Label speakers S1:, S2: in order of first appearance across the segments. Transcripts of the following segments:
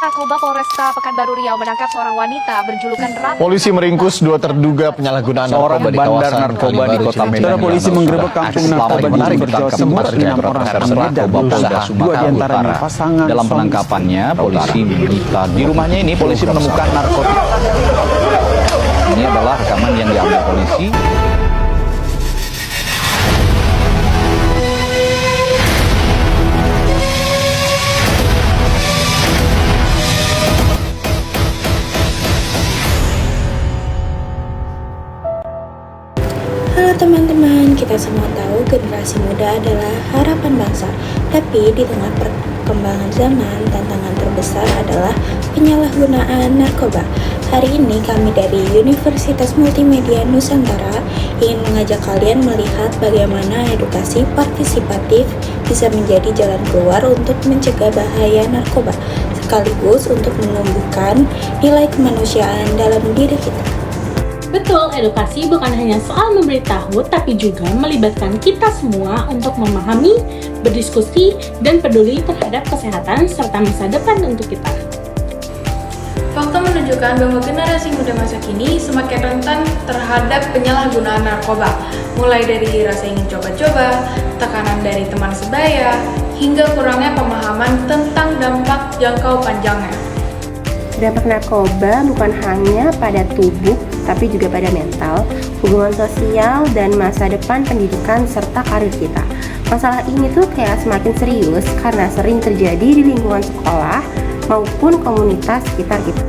S1: Narkoba Polresta Pekanbaru Riau menangkap seorang wanita berjulukan Ratu.
S2: Polisi meringkus 2 terduga penyalahgunaan
S3: seorang
S2: narkoba di
S3: bandar
S2: kawasan
S3: narkoba di Kota Medan.
S4: Saudara polisi menggerebek kampung narkoba di Jawa Timur. 6 orang terlibat
S3: Polda Sumatera
S4: diantaranya
S3: Utara.
S4: pasangan.
S3: Dalam penangkapannya, polisi menyita di rumahnya ini polisi menemukan narkotika. Ini adalah rekaman yang diambil polisi.
S5: Halo teman-teman, kita semua tahu generasi muda adalah harapan bangsa. Tapi di tengah perkembangan zaman, tantangan terbesar adalah penyalahgunaan narkoba. Hari ini kami dari Universitas Multimedia Nusantara ingin mengajak kalian melihat bagaimana edukasi partisipatif bisa menjadi jalan keluar untuk mencegah bahaya narkoba, sekaligus untuk menumbuhkan nilai kemanusiaan dalam diri kita.
S6: Betul, edukasi bukan hanya soal memberitahu, tapi juga melibatkan kita semua untuk memahami, berdiskusi, dan peduli terhadap kesehatan serta masa depan untuk kita.
S7: Fakta menunjukkan bahwa generasi muda masa kini semakin rentan terhadap penyalahgunaan narkoba, mulai dari rasa ingin coba-coba, tekanan dari teman sebaya, hingga kurangnya pemahaman tentang dampak jangkau panjangnya.
S8: Dampak narkoba bukan hanya pada tubuh, tapi juga pada mental, hubungan sosial, dan masa depan pendidikan serta karir kita. Masalah ini tuh kayak semakin serius karena sering terjadi di lingkungan sekolah maupun komunitas sekitar kita.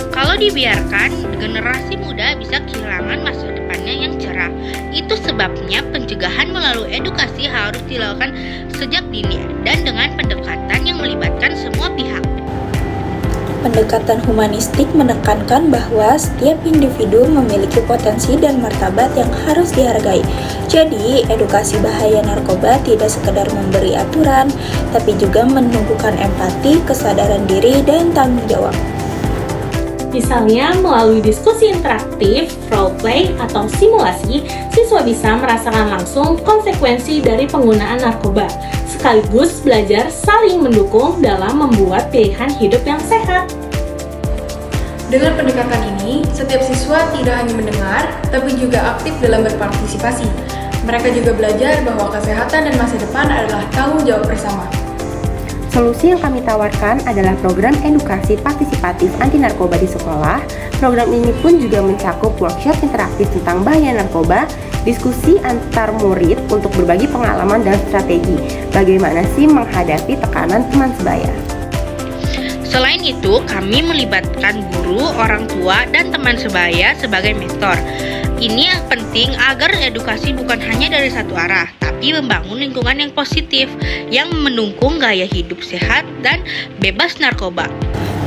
S9: Kalau dibiarkan, generasi muda bisa kehilangan masa depannya yang cerah. Itu sebabnya pencegahan melalui edukasi harus dilakukan sejak dini dan dengan pendekatan yang melibatkan semua pihak.
S5: Pendekatan humanistik menekankan bahwa setiap individu memiliki potensi dan martabat yang harus dihargai. Jadi, edukasi bahaya narkoba tidak sekedar memberi aturan, tapi juga menumbuhkan empati, kesadaran diri, dan tanggung jawab.
S6: Misalnya, melalui diskusi interaktif, role play, atau simulasi, siswa bisa merasakan langsung konsekuensi dari penggunaan narkoba, sekaligus belajar saling mendukung dalam membuat pilihan hidup yang sehat.
S7: Dengan pendekatan ini, setiap siswa tidak hanya mendengar, tapi juga aktif dalam berpartisipasi. Mereka juga belajar bahwa kesehatan dan masa depan adalah tanggung jawab bersama.
S8: Solusi yang kami tawarkan adalah program edukasi partisipatif anti narkoba di sekolah. Program ini pun juga mencakup workshop interaktif tentang bahaya narkoba, diskusi antar murid untuk berbagi pengalaman dan strategi bagaimana sih menghadapi tekanan teman sebaya.
S9: Selain itu, kami melibatkan guru, orang tua, dan teman sebaya sebagai mentor. Ini yang penting agar edukasi bukan hanya dari satu arah, tapi membangun lingkungan yang positif, yang mendukung gaya hidup sehat dan bebas narkoba.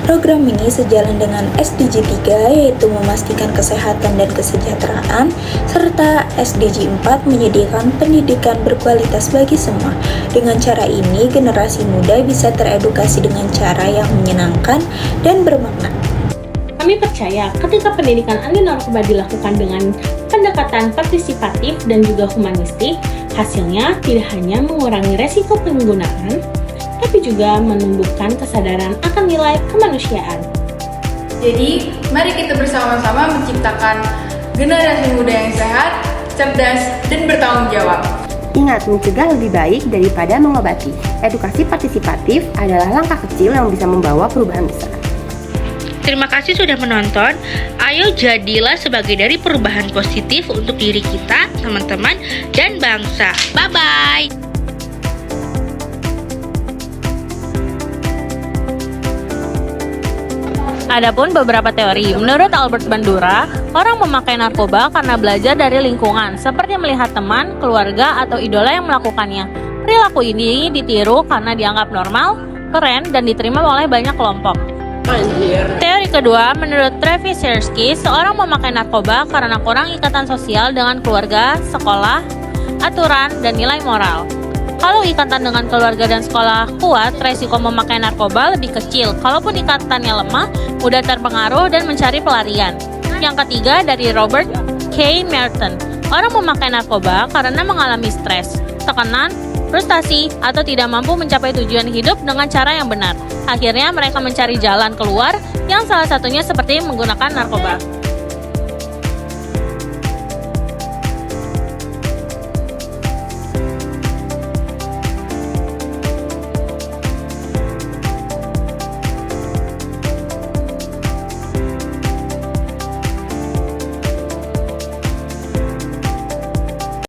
S5: Program ini sejalan dengan SDG 3, yaitu memastikan kesehatan dan kesejahteraan, serta SDG 4 menyediakan pendidikan berkualitas bagi semua. Dengan cara ini, generasi muda bisa teredukasi dengan cara yang menyenangkan dan bermakna.
S6: Kami percaya ketika pendidikan anti narkoba dilakukan dengan pendekatan partisipatif dan juga humanistik, hasilnya tidak hanya mengurangi resiko penggunaan, tapi juga menumbuhkan kesadaran akan nilai kemanusiaan.
S7: Jadi, mari kita bersama-sama menciptakan generasi muda yang sehat, cerdas, dan bertanggung jawab.
S8: Ingat, mencegah lebih baik daripada mengobati. Edukasi partisipatif adalah langkah kecil yang bisa membawa perubahan besar.
S9: Terima kasih sudah menonton. Ayo jadilah sebagai dari perubahan positif untuk diri kita, teman-teman, dan bangsa. Bye-bye!
S10: Adapun beberapa teori, menurut Albert Bandura, orang memakai narkoba karena belajar dari lingkungan, seperti melihat teman, keluarga, atau idola yang melakukannya. Perilaku ini ditiru karena dianggap normal, keren, dan diterima oleh banyak kelompok. Teori kedua, menurut Travis Sersky, seorang memakai narkoba karena kurang ikatan sosial dengan keluarga, sekolah, aturan, dan nilai moral. Kalau ikatan dengan keluarga dan sekolah kuat, resiko memakai narkoba lebih kecil. Kalaupun ikatannya lemah, mudah terpengaruh dan mencari pelarian. Yang ketiga dari Robert K. Merton, orang memakai narkoba karena mengalami stres, tekanan, frustasi, atau tidak mampu mencapai tujuan hidup dengan cara yang benar. Akhirnya mereka mencari jalan keluar yang salah satunya seperti menggunakan narkoba.